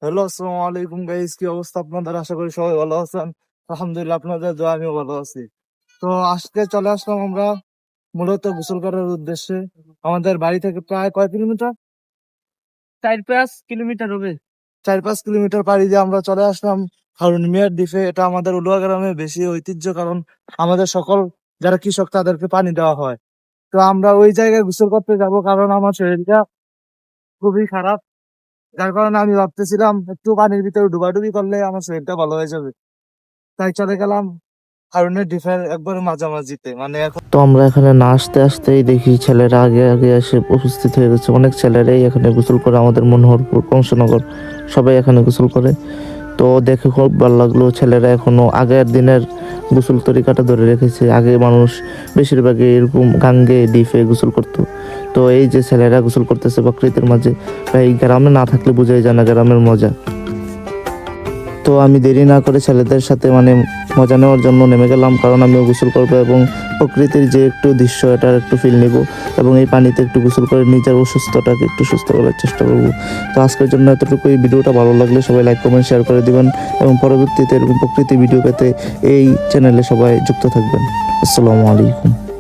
Hello, আসসালামু আলাইকুম guys. কি অবস্থা আপনাদের? আশা করি সবাই ভালো আছেন। আলহামদুলিল্লাহ, আপনাদের দোয়া আমিও ভালো আছি। তো আজকে চলে আসলাম আমরা মূলত গোসল করার উদ্দেশ্যে। আমাদের বাড়ি থেকে প্রায় কয় কিলোমিটার? 4-5 কিলোমিটার হবে। 4-5 কিলোমিটার পাড়ি দিয়ে আমরা চলে আসলাম হারুন মিয়ার দ্বীপে। এটা আমাদের উলুয়া গ্রামে বেশি ঐতিহ্য, কারণ আমাদের সকল যারা কৃষক তাদেরকে পানি দেওয়া হয়। তো আমরা ওই জায়গায় গোসল করতে যাব, কারণ আমার শরীরটা খুবই খারাপ। যার কারণে আমি ভাবতেছিলাম একটু পানির ভিতরে ডুবাডুবি করলে আমার শরীরটা ভালো হয়ে যাবে। তাই চলে গেলাম হারুনের ডিফের একবারে মাঝামাঝিতে, মানে এখন। তো আমরা এখানে না আসতে আসতেই দেখি ছেলেরা আগে আগে এসে উপস্থিত হয়ে গেছে। অনেক ছেলেরাই এখানে গোসল করে, আমাদের মনোহরপুর, কংসনগর সবাই এখানে গোসল করে। তো দেখে খুব ভালো লাগলো, ছেলেরা এখনো আগের দিনের গোসল তরিকাটা ধরে রেখেছে। আগে মানুষ বেশিরভাগই এরকম গাঙ্গে ডিফে গোসল করতো। তো এই যে ছেলেরা গোসল করতেছে প্রকৃতির মাঝে, ভাই গ্রামে না থাকলে বোঝাই যায় না গ্রামের মজা। তো আমি দেরি না করে ছেলেদের সাথে মজা নেওয়ার জন্য নেমে গেলাম, কারণ আমিও গোসল করবো এবং প্রকৃতির যে একটু দৃশ্য এটার একটু ফিল নেব এবং এই পানিতে একটু গোসল করে নিজের অসুস্থতাকে একটু সুস্থ করার চেষ্টা করব। তো আজকের জন্য এতটুকু। এই ভিডিওটা ভালো লাগলে সবাই লাইক, কমেন্ট, শেয়ার করে দিবেন এবং পরবর্তীতে এরকম প্রকৃতি ভিডিও পেতে এই চ্যানেলে সবাই যুক্ত থাকবেন। আসসালামু আলাইকুম।